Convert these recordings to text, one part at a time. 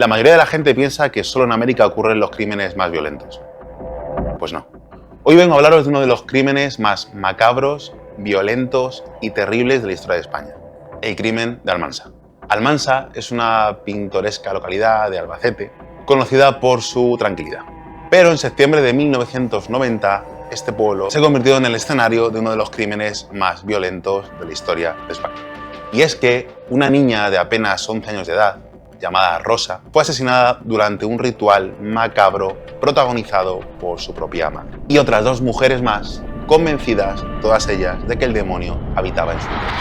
La mayoría de la gente piensa que solo en América ocurren los crímenes más violentos. Pues no. Hoy vengo a hablaros de uno de los crímenes más macabros, violentos y terribles de la historia de España. El crimen de Almansa. Almansa es una pintoresca localidad de Albacete, conocida por su tranquilidad. Pero en septiembre de 1990, este pueblo se convirtió en el escenario de uno de los crímenes más violentos de la historia de España. Y es que una niña de apenas 11 años de edad, llamada Rosa, fue asesinada durante un ritual macabro protagonizado por su propia amante. Y otras dos mujeres más, convencidas, todas ellas, de que el demonio habitaba en su interior.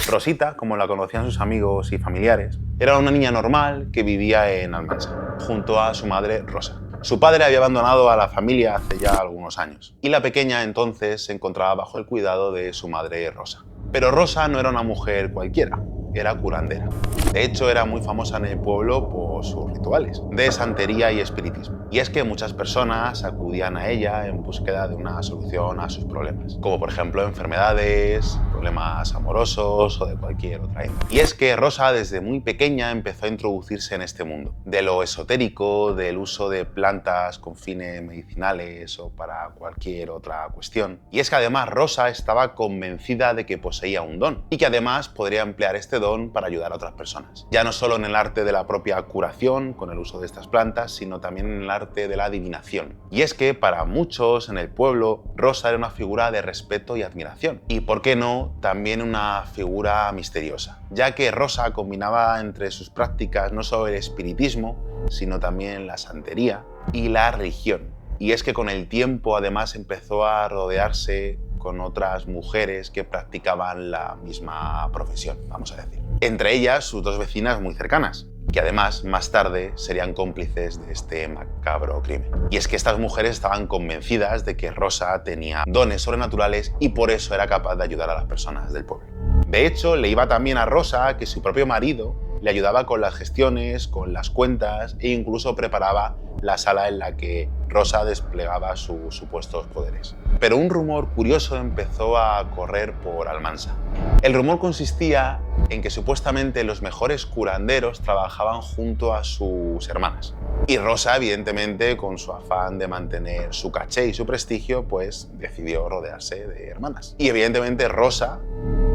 Rosita, como la conocían sus amigos y familiares, era una niña normal que vivía en Almansa, junto a su madre Rosa. Su padre había abandonado a la familia hace ya algunos años, y la pequeña entonces se encontraba bajo el cuidado de su madre Rosa. Pero Rosa no era una mujer cualquiera, era curandera. De hecho, era muy famosa en el pueblo por sus rituales de santería y espiritismo. Y es que muchas personas acudían a ella en búsqueda de una solución a sus problemas, como por ejemplo enfermedades, problemas amorosos o de cualquier otra índole. Y es que Rosa desde muy pequeña empezó a introducirse en este mundo, de lo esotérico, del uso de plantas con fines medicinales o para cualquier otra cuestión. Y es que además Rosa estaba convencida de que poseía un don y que además podría emplear este don para ayudar a otras personas. Ya no solo en el arte de la propia curación con el uso de estas plantas, sino también en el arte de la adivinación. Y es que para muchos en el pueblo, Rosa era una figura de respeto y admiración. Y por qué no, también una figura misteriosa, ya que Rosa combinaba entre sus prácticas no solo el espiritismo, sino también la santería y la religión. Y es que con el tiempo además empezó a rodearse con otras mujeres que practicaban la misma profesión, vamos a decir. Entre ellas sus dos vecinas muy cercanas, que además más tarde serían cómplices de este macabro crimen. Y es que estas mujeres estaban convencidas de que Rosa tenía dones sobrenaturales y por eso era capaz de ayudar a las personas del pueblo. De hecho, le iba también a Rosa que su propio marido le ayudaba con las gestiones, con las cuentas e incluso preparaba la sala en la que Rosa desplegaba sus supuestos poderes. Pero un rumor curioso empezó a correr por Almansa. El rumor consistía en que supuestamente los mejores curanderos trabajaban junto a sus hermanas. Y Rosa, evidentemente, con su afán de mantener su caché y su prestigio, pues decidió rodearse de hermanas. Y evidentemente Rosa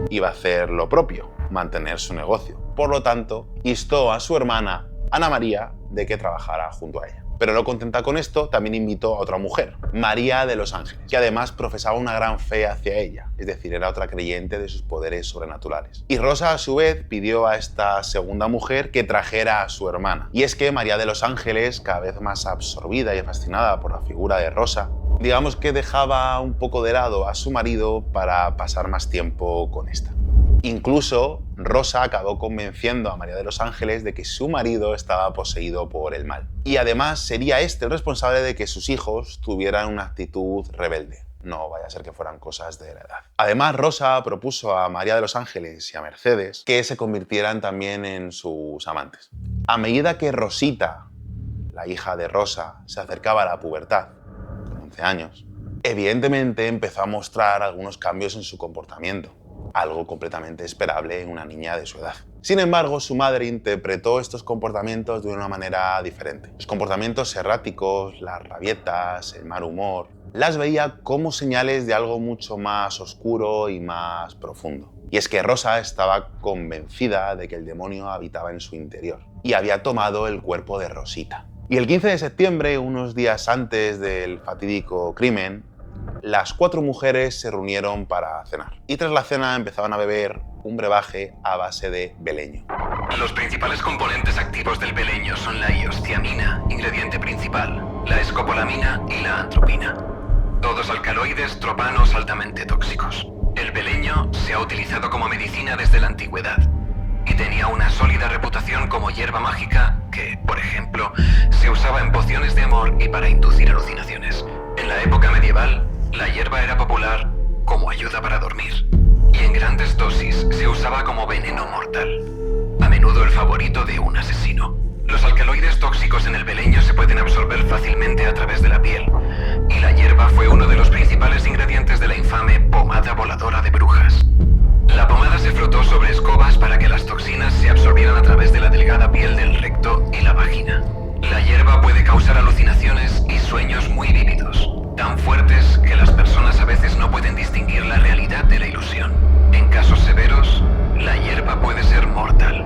iba a hacer lo propio, mantener su negocio. Por lo tanto, instó a su hermana, Ana María, de que trabajara junto a ella. Pero no contenta con esto, también invitó a otra mujer, María de los Ángeles, que además profesaba una gran fe hacia ella, es decir, era otra creyente de sus poderes sobrenaturales. Y Rosa, a su vez, pidió a esta segunda mujer que trajera a su hermana. Y es que María de los Ángeles, cada vez más absorbida y fascinada por la figura de Rosa, digamos que dejaba un poco de lado a su marido para pasar más tiempo con esta. Incluso Rosa acabó convenciendo a María de los Ángeles de que su marido estaba poseído por el mal. Y además sería este el responsable de que sus hijos tuvieran una actitud rebelde. No vaya a ser que fueran cosas de la edad. Además, Rosa propuso a María de los Ángeles y a Mercedes que se convirtieran también en sus amantes. A medida que Rosita, la hija de Rosa, se acercaba a la pubertad, con 11 años, evidentemente empezó a mostrar algunos cambios en su comportamiento. Algo completamente esperable en una niña de su edad. Sin embargo, su madre interpretó estos comportamientos de una manera diferente. Los comportamientos erráticos, las rabietas, el mal humor, las veía como señales de algo mucho más oscuro y más profundo. Y es que Rosa estaba convencida de que el demonio habitaba en su interior y había tomado el cuerpo de Rosita. Y el 15 de septiembre, unos días antes del fatídico crimen, las 4 mujeres se reunieron para cenar. Y tras la cena empezaban a beber un brebaje a base de beleño. Los principales componentes activos del beleño son la iosciamina, ingrediente principal, la escopolamina y la atropina. Todos alcaloides tropanos altamente tóxicos. El beleño se ha utilizado como medicina desde la antigüedad y tenía una sólida reputación como hierba mágica que, por ejemplo, se usaba en pociones de amor y para inducir alucinaciones. En la época medieval, la hierba era popular como ayuda para dormir y en grandes dosis se usaba como veneno mortal, a menudo el favorito de un asesino. Los alcaloides tóxicos en el beleño se pueden absorber fácilmente a través de la piel y la hierba fue uno de los principales ingredientes de la infame pomada voladora de brujas. La pomada se frotó sobre escobas para que las toxinas se absorbieran a través de la delgada piel del recto y la vagina. La hierba puede causar alucinaciones y sueños muy vívidos, tan fuertes que las personas a veces no pueden distinguir la realidad de la ilusión. En casos severos, la hierba puede ser mortal,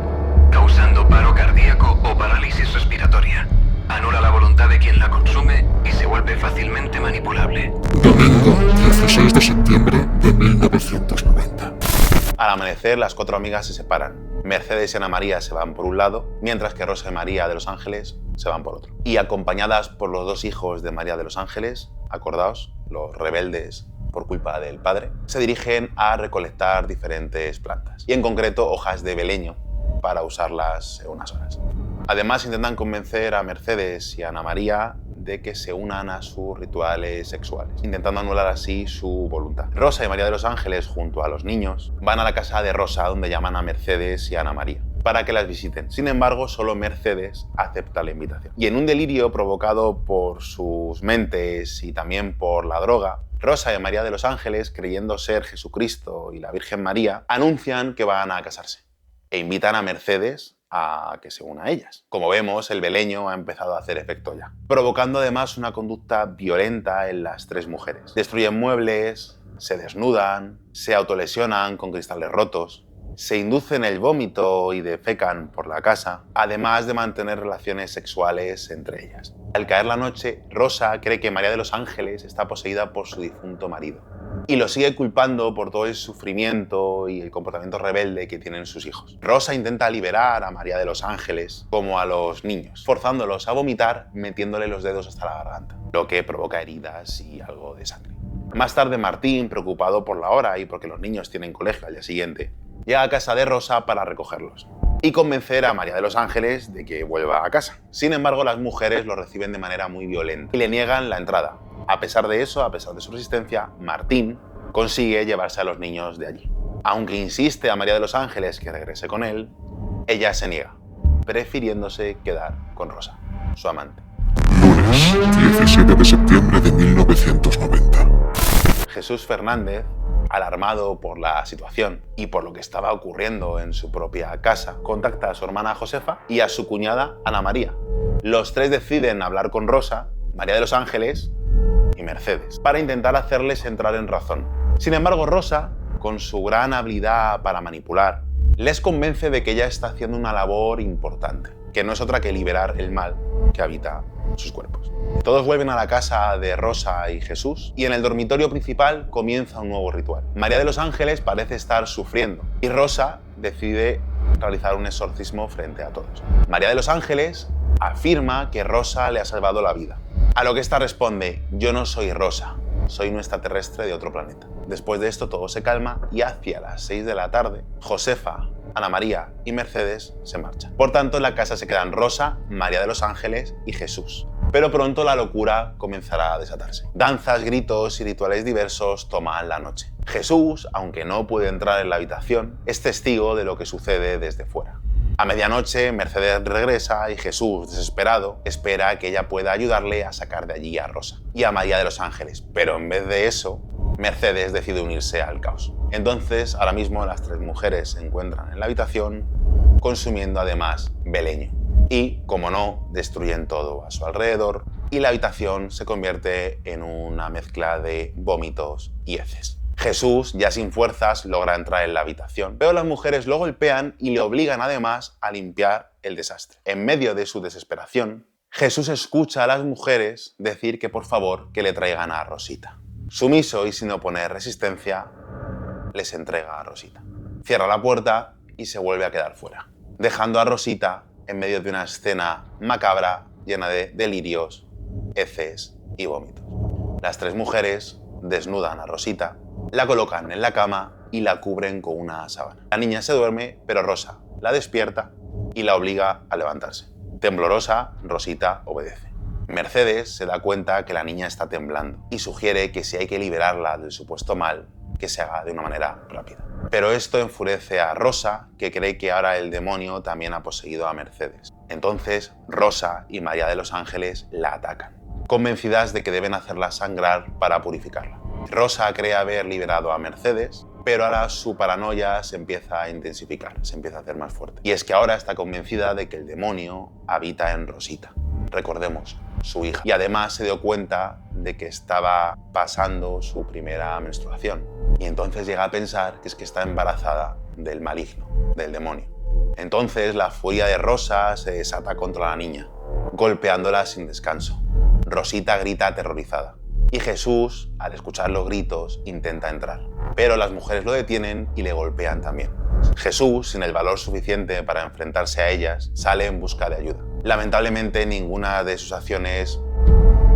causando paro cardíaco o parálisis respiratoria. Anula la voluntad de quien la consume y se vuelve fácilmente manipulable. Domingo 16 de septiembre de 1990. Al amanecer, las cuatro amigas se separan. Mercedes y Ana María se van por un lado, mientras que Rosa y María de los Ángeles se van por otro. Y acompañadas por los dos hijos de María de los Ángeles, acordaos, los rebeldes por culpa del padre, se dirigen a recolectar diferentes plantas, y en concreto hojas de beleño, para usarlas en unas horas. Además, intentan convencer a Mercedes y a Ana María de que se unan a sus rituales sexuales, intentando anular así su voluntad. Rosa y María de los Ángeles, junto a los niños, van a la casa de Rosa, donde llaman a Mercedes y a Ana María para que las visiten. Sin embargo, solo Mercedes acepta la invitación. Y en un delirio provocado por sus mentes y también por la droga, Rosa y María de los Ángeles, creyendo ser Jesucristo y la Virgen María, anuncian que van a casarse e invitan a Mercedes a que se una a ellas. Como vemos, el beleño ha empezado a hacer efecto ya, provocando además una conducta violenta en las tres mujeres. Destruyen muebles, se desnudan, se autolesionan con cristales rotos, se inducen el vómito y defecan por la casa, además de mantener relaciones sexuales entre ellas. Al caer la noche, Rosa cree que María de los Ángeles está poseída por su difunto marido y lo sigue culpando por todo el sufrimiento y el comportamiento rebelde que tienen sus hijos. Rosa intenta liberar a María de los Ángeles como a los niños, forzándolos a vomitar metiéndole los dedos hasta la garganta, lo que provoca heridas y algo de sangre. Más tarde, Martín, preocupado por la hora y porque los niños tienen colegio al día siguiente, llega a casa de Rosa para recogerlos y convencer a María de los Ángeles de que vuelva a casa. Sin embargo, las mujeres lo reciben de manera muy violenta y le niegan la entrada. A pesar de eso, a pesar de su resistencia, Martín consigue llevarse a los niños de allí. Aunque insiste a María de los Ángeles que regrese con él, ella se niega, prefiriéndose quedar con Rosa, su amante. Lunes 17 de septiembre de 1990. Jesús Fernández, alarmado por la situación y por lo que estaba ocurriendo en su propia casa, contacta a su hermana Josefa y a su cuñada Ana María. Los tres deciden hablar con Rosa, María de los Ángeles y Mercedes, para intentar hacerles entrar en razón. Sin embargo, Rosa, con su gran habilidad para manipular, les convence de que ella está haciendo una labor importante, que no es otra que liberar el mal que habita sus cuerpos. Todos vuelven a la casa de Rosa y Jesús y en el dormitorio principal comienza un nuevo ritual. María de los Ángeles parece estar sufriendo y Rosa decide realizar un exorcismo frente a todos. María de los Ángeles afirma que Rosa le ha salvado la vida, a lo que ésta responde: yo no soy Rosa, soy un extraterrestre de otro planeta. Después de esto todo se calma y hacia las 6 de la tarde, Josefa, Ana María y Mercedes se marchan. Por tanto, en la casa se quedan Rosa, María de los Ángeles y Jesús. Pero pronto la locura comenzará a desatarse. Danzas, gritos y rituales diversos toman la noche. Jesús, aunque no puede entrar en la habitación, es testigo de lo que sucede desde fuera. A medianoche, Mercedes regresa y Jesús, desesperado, espera que ella pueda ayudarle a sacar de allí a Rosa y a María de los Ángeles. Pero en vez de eso, Mercedes decide unirse al caos. Entonces, ahora mismo las tres mujeres se encuentran en la habitación, consumiendo además beleño. Y, como no, destruyen todo a su alrededor y la habitación se convierte en una mezcla de vómitos y heces. Jesús, ya sin fuerzas, logra entrar en la habitación, pero las mujeres lo golpean y le obligan además a limpiar el desastre. En medio de su desesperación, Jesús escucha a las mujeres decir que por favor que le traigan a Rosita. Sumiso y sin oponer resistencia, les entrega a Rosita. Cierra la puerta y se vuelve a quedar fuera, dejando a Rosita en medio de una escena macabra llena de delirios, heces y vómitos. Las tres mujeres desnudan a Rosita, la colocan en la cama y la cubren con una sábana. La niña se duerme, pero Rosa la despierta y la obliga a levantarse. Temblorosa, Rosita obedece. Mercedes se da cuenta que la niña está temblando y sugiere que si hay que liberarla del supuesto mal, que se haga de una manera rápida. Pero esto enfurece a Rosa, que cree que ahora el demonio también ha poseído a Mercedes. Entonces, Rosa y María de los Ángeles la atacan, convencidas de que deben hacerla sangrar para purificarla. Rosa cree haber liberado a Mercedes, Pero ahora su paranoia se empieza a intensificar, se empieza a hacer más fuerte. Y es que ahora está convencida de que el demonio habita en Rosita. Recordemos, su hija. Y además se dio cuenta de que estaba pasando su primera menstruación. Y entonces llega a pensar que es que está embarazada del maligno, del demonio. Entonces la furia de Rosa se desata contra la niña, golpeándola sin descanso. Rosita grita aterrorizada. Y Jesús, al escuchar los gritos, intenta entrar. Pero las mujeres lo detienen y le golpean también. Jesús, sin el valor suficiente para enfrentarse a ellas, sale en busca de ayuda. Lamentablemente, ninguna de sus acciones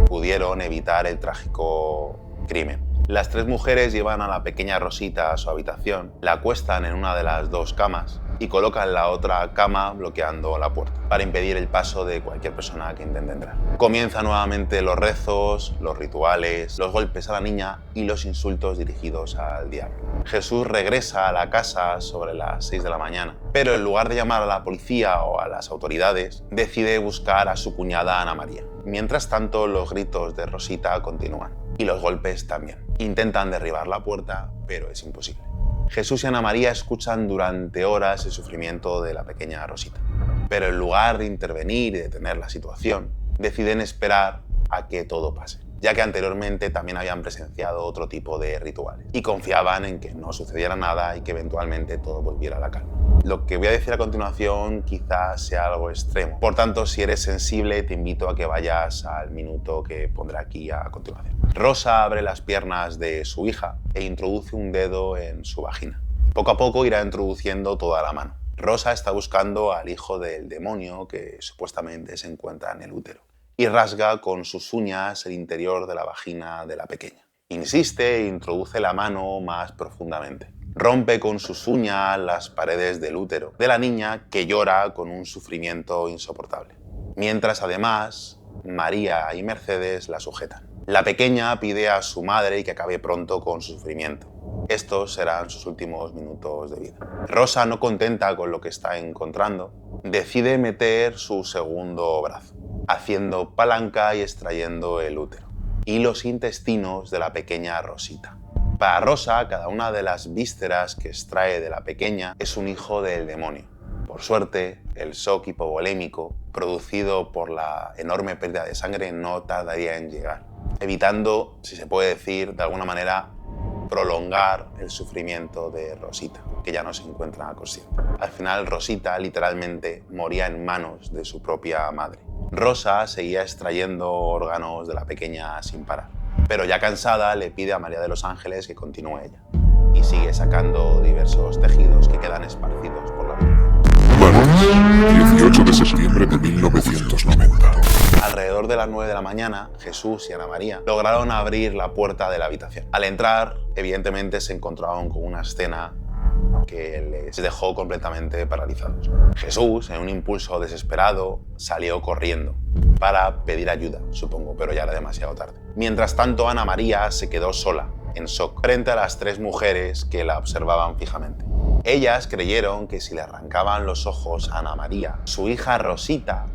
pudieron evitar el trágico crimen. Las tres mujeres llevan a la pequeña Rosita a su habitación, la acuestan en una de las dos camas y colocan la otra cama bloqueando la puerta para impedir el paso de cualquier persona que intente entrar. Comienzan nuevamente los rezos, los rituales, los golpes a la niña y los insultos dirigidos al diablo. Jesús regresa a la casa sobre las 6 de la mañana, pero en lugar de llamar a la policía o a las autoridades, decide buscar a su cuñada Ana María. Mientras tanto, los gritos de Rosita continúan y los golpes también. Intentan derribar la puerta, pero es imposible. Jesús y Ana María escuchan durante horas el sufrimiento de la pequeña Rosita. Pero en lugar de intervenir y detener la situación, deciden esperar a que todo pase, ya que anteriormente también habían presenciado otro tipo de rituales y confiaban en que no sucediera nada y que eventualmente todo volviera a la calma. Lo que voy a decir a continuación quizás sea algo extremo. Por tanto, si eres sensible, te invito a que vayas al minuto que pondré aquí a continuación. Rosa abre las piernas de su hija e introduce un dedo en su vagina. Poco a poco irá introduciendo toda la mano. Rosa está buscando al hijo del demonio que supuestamente se encuentra en el útero y rasga con sus uñas el interior de la vagina de la pequeña. Insiste e introduce la mano más profundamente. Rompe con sus uñas las paredes del útero de la niña, que llora con un sufrimiento insoportable. Mientras además, María y Mercedes la sujetan. La pequeña pide a su madre que acabe pronto con su sufrimiento. Estos serán sus últimos minutos de vida. Rosa, no contenta con lo que está encontrando, decide meter su segundo brazo, haciendo palanca y extrayendo el útero y los intestinos de la pequeña Rosita. Para Rosa, cada una de las vísceras que extrae de la pequeña es un hijo del demonio. Por suerte, el shock hipovolémico producido por la enorme pérdida de sangre no tardaría en llegar, evitando, si se puede decir, de alguna manera, prolongar el sufrimiento de Rosita, que ya no se encuentra consciente. Al final, Rosita literalmente moría en manos de su propia madre. Rosa seguía extrayendo órganos de la pequeña sin parar, pero ya cansada le pide a María de los Ángeles que continúe ella y sigue sacando diversos tejidos que quedan esparcidos por la habitación. Martes, 18 de septiembre de 1990. Alrededor de las 9 de la mañana, Jesús y Ana María lograron abrir la puerta de la habitación. Al entrar, evidentemente se encontraron con una escena que les dejó completamente paralizados. Jesús, en un impulso desesperado, salió corriendo para pedir ayuda, supongo, pero ya era demasiado tarde. Mientras tanto, Ana María se quedó sola, en shock, frente a las tres mujeres que la observaban fijamente. Ellas creyeron que si le arrancaban los ojos a Ana María, su hija Rosita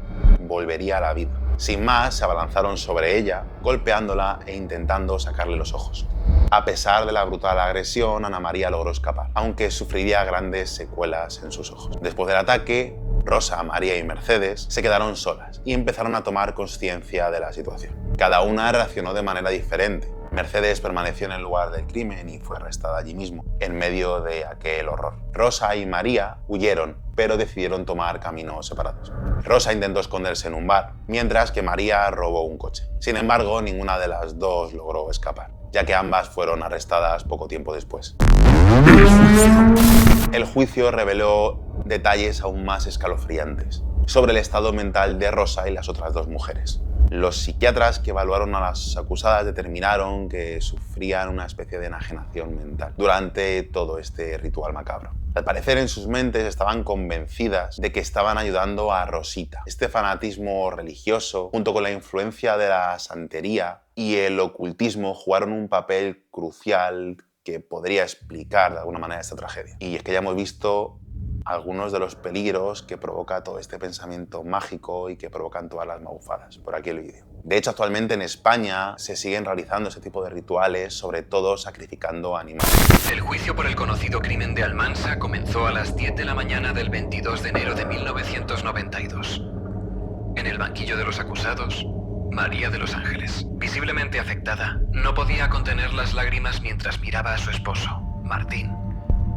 volvería a la vida. Sin más, se abalanzaron sobre ella, golpeándola e intentando sacarle los ojos. A pesar de la brutal agresión, Ana María logró escapar, aunque sufriría grandes secuelas en sus ojos. Después del ataque, Rosa, María y Mercedes se quedaron solas y empezaron a tomar conciencia de la situación. Cada una reaccionó de manera diferente. Mercedes permaneció en el lugar del crimen y fue arrestada allí mismo, en medio de aquel horror. Rosa y María huyeron, pero decidieron tomar caminos separados. Rosa intentó esconderse en un bar, mientras que María robó un coche. Sin embargo, ninguna de las dos logró escapar, ya que ambas fueron arrestadas poco tiempo después. El juicio reveló detalles aún más escalofriantes sobre el estado mental de Rosa y las otras dos mujeres. Los psiquiatras que evaluaron a las acusadas determinaron que sufrían una especie de enajenación mental durante todo este ritual macabro. Al parecer, en sus mentes estaban convencidas de que estaban ayudando a Rosita. Este fanatismo religioso, junto con la influencia de la santería y el ocultismo, jugaron un papel crucial que podría explicar de alguna manera esta tragedia. Y es que ya hemos visto algunos de los peligros que provoca todo este pensamiento mágico y que provocan todas las magufadas. Por aquí el vídeo. De hecho, actualmente en España se siguen realizando ese tipo de rituales, sobre todo sacrificando animales. El juicio por el conocido crimen de Almansa comenzó a las 10 de la mañana del 22 de enero de 1992. En el banquillo de los acusados, María de los Ángeles, visiblemente afectada, no podía contener las lágrimas mientras miraba a su esposo, Martín,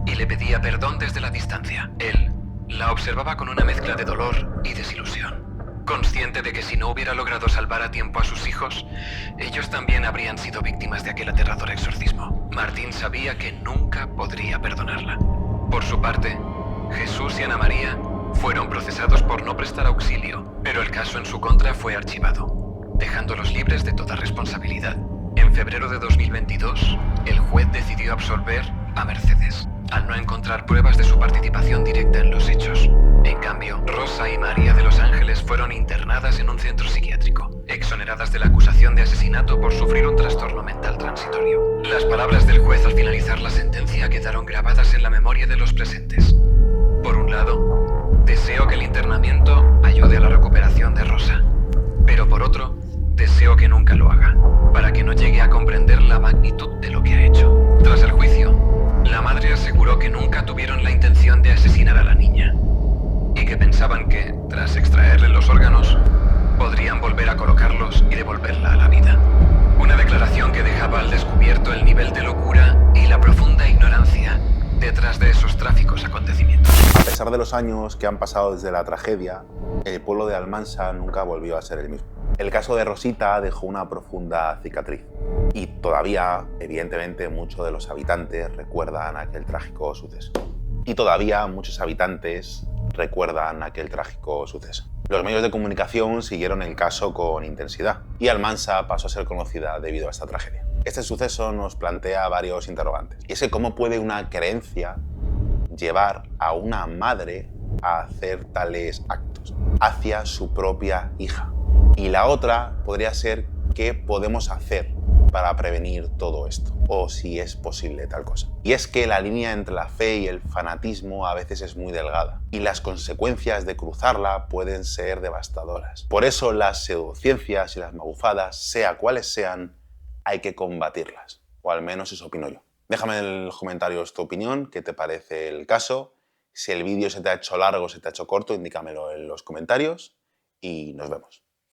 y le pedía perdón desde la distancia. Él la observaba con una mezcla de dolor y desilusión, consciente de que si no hubiera logrado salvar a tiempo a sus hijos, ellos también habrían sido víctimas de aquel aterrador exorcismo. Martín sabía que nunca podría perdonarla. Por su parte, Jesús y Ana María fueron procesados por no prestar auxilio, pero el caso en su contra fue archivado, dejándolos libres de toda responsabilidad. En febrero de 2022, el juez decidió absolver a Mercedes, al no encontrar pruebas de su participación directa en los hechos. En cambio, Rosa y María de los Ángeles fueron internadas en un centro psiquiátrico, exoneradas de la acusación de asesinato por sufrir un trastorno mental transitorio. Las palabras del juez al finalizar la sentencia quedaron grabadas en la memoria de los presentes. Por un lado, deseo que el internamiento ayude a la recuperación de Rosa, pero por otro, deseo que nunca lo haga, para que no llegue a comprender la magnitud de lo que ha hecho. Tras el juicio, la madre aseguró que nunca tuvieron la intención de asesinar a la niña, y que pensaban que, tras extraerle los órganos, podrían volver a colocarlos y devolverla a la vida. Una declaración que dejaba al descubierto el nivel de locura y la profunda ignorancia detrás de esos trágicos acontecimientos. A pesar de los años que han pasado desde la tragedia, el pueblo de Almansa nunca volvió a ser el mismo. El caso de Rosita dejó una profunda cicatriz y todavía, evidentemente, muchos de los habitantes recuerdan aquel trágico suceso. Y todavía muchos habitantes recuerdan aquel trágico suceso. Los medios de comunicación siguieron el caso con intensidad y Almansa pasó a ser conocida debido a esta tragedia. Este suceso nos plantea varios interrogantes. Y es que ¿cómo puede una creencia llevar a una madre a hacer tales actos hacia su propia hija? Y la otra podría ser qué podemos hacer para prevenir todo esto, o si es posible tal cosa. Y es que la línea entre la fe y el fanatismo a veces es muy delgada, y las consecuencias de cruzarla pueden ser devastadoras. Por eso las pseudociencias y las magufadas, sea cuales sean, hay que combatirlas, o al menos eso opino yo. Déjame en los comentarios tu opinión, qué te parece el caso. Si el vídeo se te ha hecho largo o se te ha hecho corto, indícamelo en los comentarios y nos vemos.